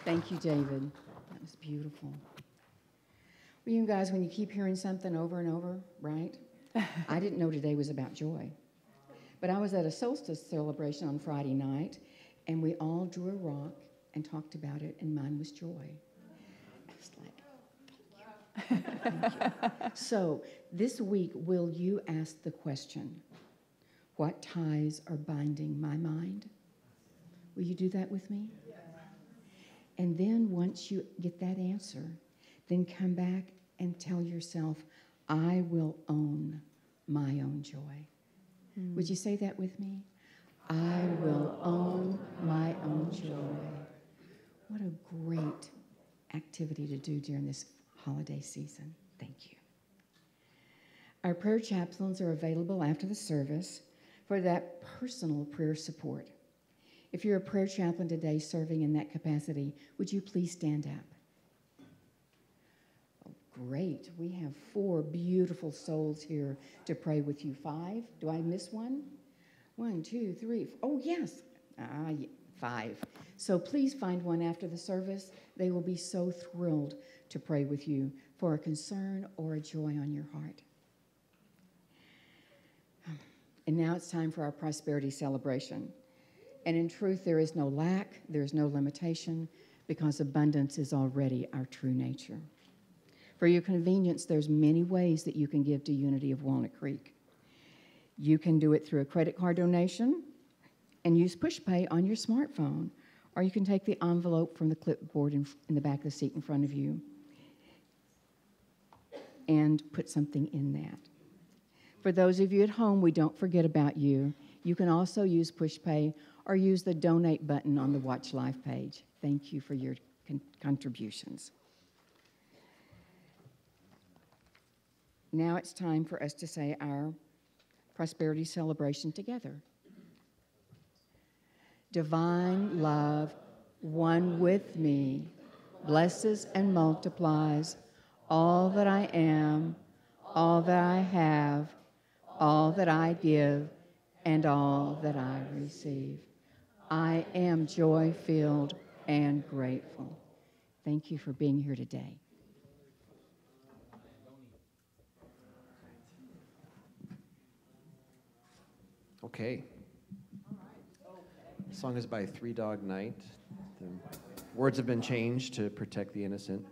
Thank you, David. That was beautiful. Well, you guys, when you keep hearing something over and over, right? I didn't know today was about joy. But I was at a solstice celebration on Friday night, and we all drew a rock and talked about it, and mine was joy. I was like, thank you. So this week, will you ask the question, what ties are binding my mind? Will you do that with me? And then once you get that answer, then come back and tell yourself, I will own my own joy. Would you say that with me? I will own my own joy. What a great activity to do during this holiday season. Thank you. Our prayer chaplains are available after the service for that personal prayer support. If you're a prayer chaplain today serving in that capacity, would you please stand up? Oh, great. We have 4 beautiful souls here to pray with you. 5? Do I miss one? 1, 2, 3. Oh, yes. 5. So please find one after the service. They will be so thrilled to pray with you for a concern or a joy on your heart. And now it's time for our prosperity celebration. And in truth, there is no lack, there is no limitation, because abundance is already our true nature. For your convenience, there's many ways that you can give to Unity of Walnut Creek. You can do it through a credit card donation and use PushPay on your smartphone, or you can take the envelope from the clipboard in the back of the seat in front of you and put something in that. For those of you at home, we don't forget about you. You can also use PushPay or use the donate button on the Watch Live page. Thank you for your contributions. Now it's time for us to say our prosperity celebration together. Divine love, one with me, blesses and multiplies all that I am, all that I have, all that I give, and all that I receive. I am joy-filled and grateful. Thank you for being here today. Okay. The song is by 3 Dog Night. Words have been changed to protect the innocent.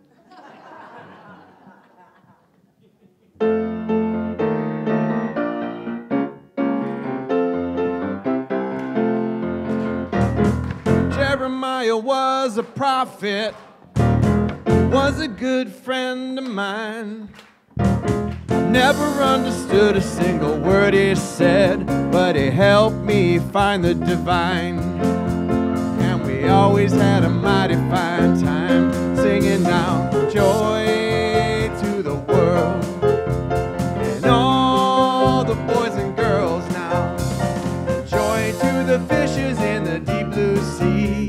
Jeremiah was a prophet, was a good friend of mine. Never understood a single word he said, but he helped me find the divine. And we always had a mighty fine time singing now, joy to the world. And all the boys and girls now, joy to the fishes in the deep blue sea,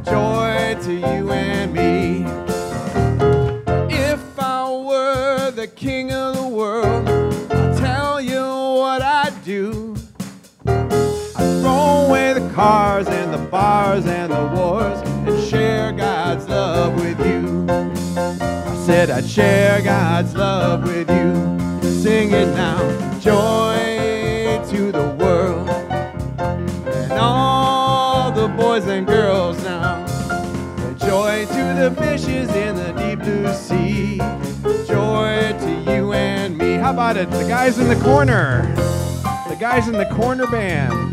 joy to you and me. If I were the king of the world, I'll tell you what I'd do. I'd throw away the cars and the bars and the wars and share God's love with you. I said I'd share God's love with you. Sing it now, joy to the world. And all the boys and girls now, joy to the fishes in the deep blue sea, joy to you and me. How about it? The guys in the corner. The guys in the corner band.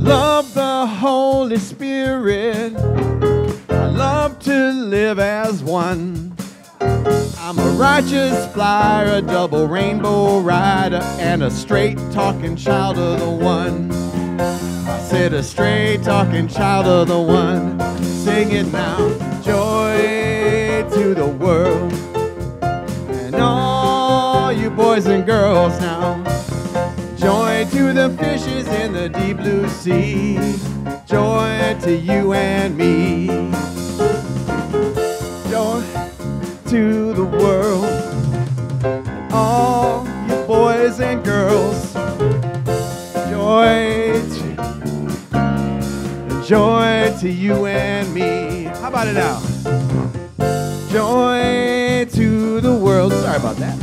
Love the Holy Spirit. I love to live as one. I'm a righteous flyer, a double rainbow rider, and a straight-talking child of the one. I said a straight-talking child of the one. Sing it now, joy to the world. And all you boys and girls now, joy to the fishes in the deep blue sea, joy to you and me. Joy to the world, all you boys and girls, joy to you and me. How about it now? Joy to the world. Sorry about that.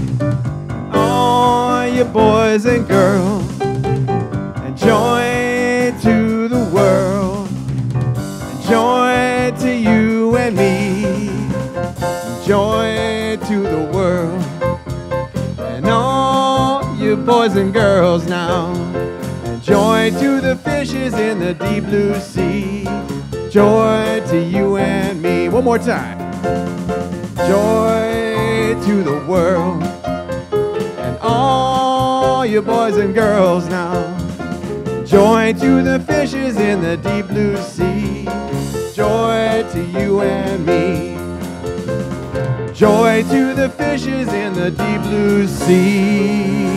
All you boys and girls, and joy to the world, and joy to you and me. Joy to the world, and all you boys and girls now, and joy to the fishes in the deep blue sea, joy to you and me. One more time. Joy to the world, and all you boys and girls now, joy to the fishes in the deep blue sea, joy to you and me. Joy to the fishes in the deep blue sea.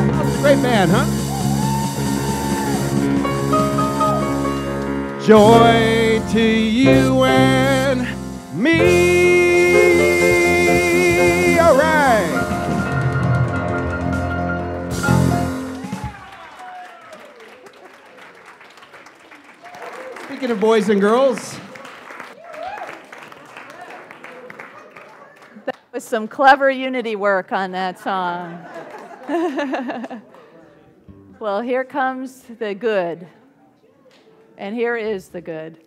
That's a great band, huh? Joy to you and me. All right. Speaking of boys and girls, That was some clever Unity work on that song. Well, here comes the good. And here is the good.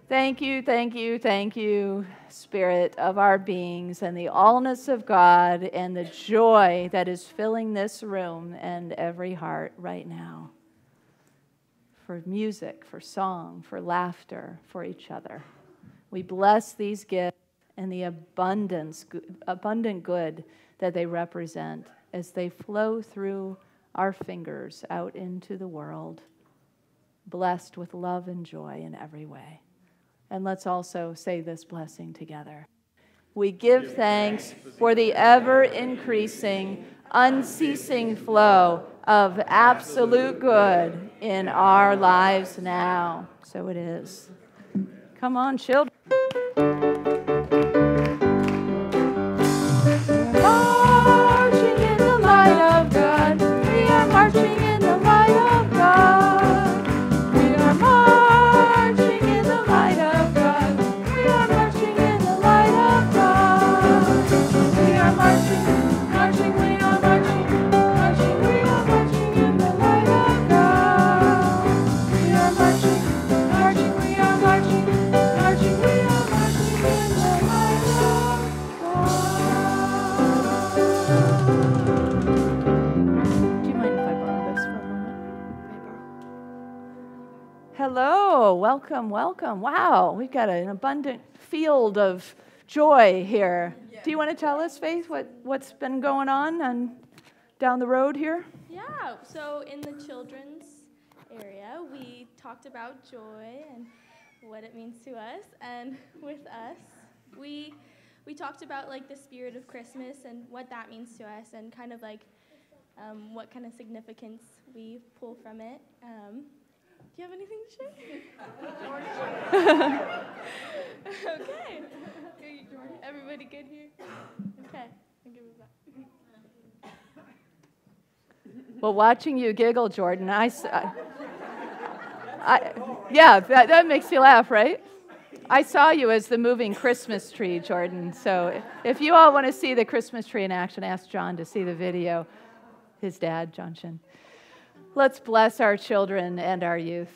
Thank you, thank you, thank you, Spirit of our beings and the allness of God and the joy that is filling this room and every heart right now. For music, for song, for laughter, for each other. We bless these gifts and the abundant good that they represent as they flow through our fingers out into the world, blessed with love and joy in every way. And let's also say this blessing together. We give thanks for the ever-increasing, unceasing flow of absolute good in our lives now. So it is. Come on, children. Hello, welcome, welcome. Wow, we've got an abundant field of joy here. Do you want to tell us, Faith, what's been going on down the road here? Yeah, so in the children's area, we talked about joy and what it means to us. And with us, we talked about like the spirit of Christmas and what that means to us and kind of like what kind of significance we pull from it. Do you have anything to share? Okay. Everybody good here? Okay. I'll give it back. Well, watching you giggle, Jordan, yeah, that makes you laugh, right? I saw you as the moving Christmas tree, Jordan. So if you all want to see the Christmas tree in action, ask John to see the video. His dad, John Shin. Let's bless our children and our youth.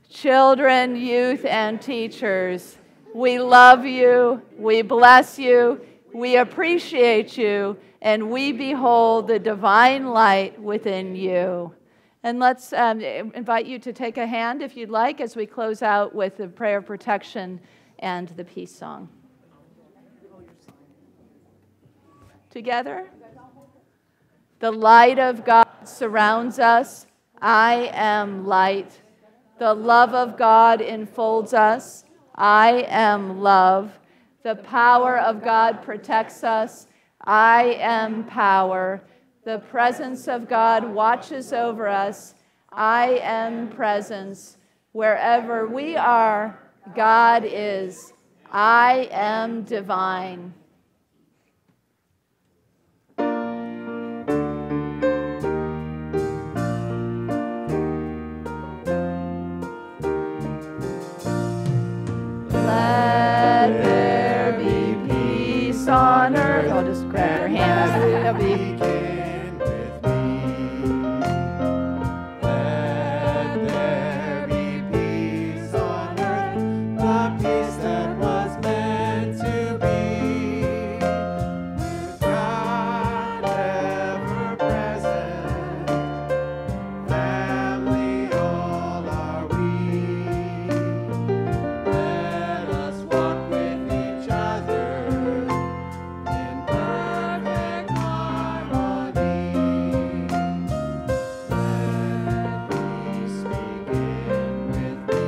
Children, youth, and teachers, we love you, we bless you, we appreciate you, and we behold the divine light within you. And let's invite you to take a hand, if you'd like, as we close out with the prayer of protection and the peace song. Together. The light of God surrounds us. I am light. The love of God enfolds us. I am love. The power of God protects us. I am power. The presence of God watches over us. I am presence. Wherever we are, God is. I am divine. Let there be peace on earth. I'll just grab your hands. That'll be. Begin with me. Let there be peace on earth, the peace that was meant to be. With God ever present, family all are we. Let us walk with each other in perfect harmony. Let peace begin with me.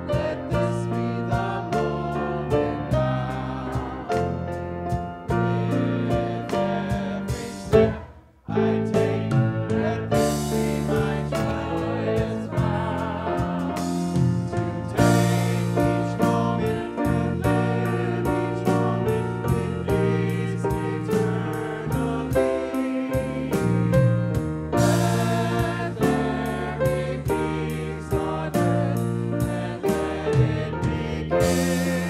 Let this be the moment now. With every step I take, let this be my joyous vow. To take each moment and live each moment in peace eternally. Let there be peace on earth, and let it begin with me.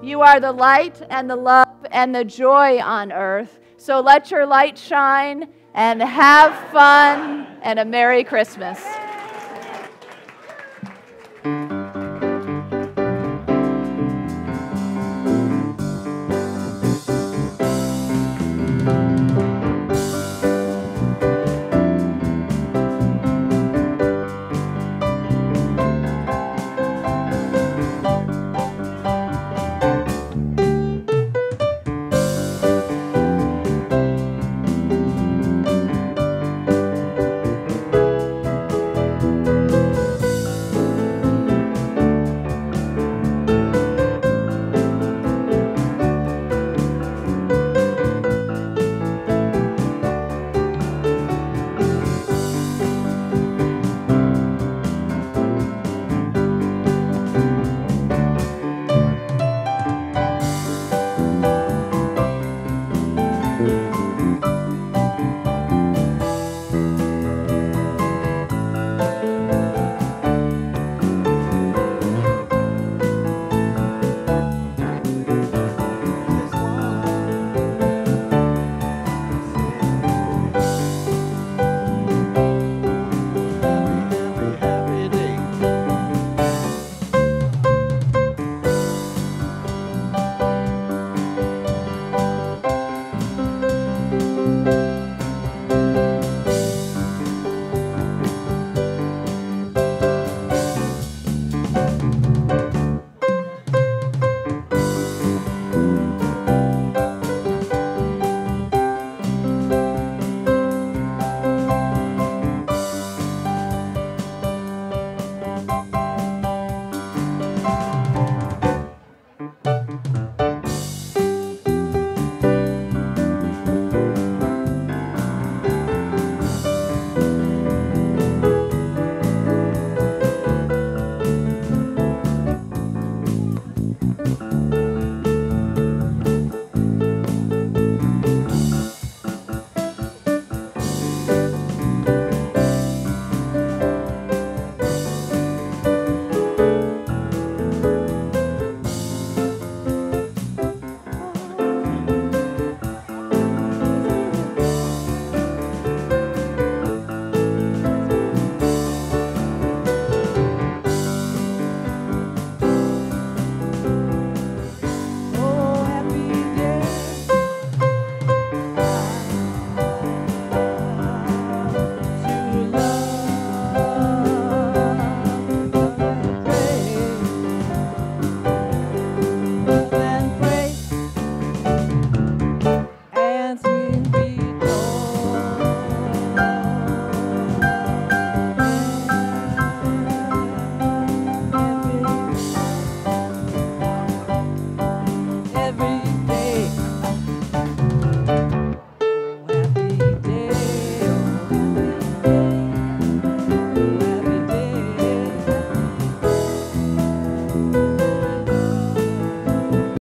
You are the light and the love and the joy on earth. So let your light shine and have fun and a Merry Christmas.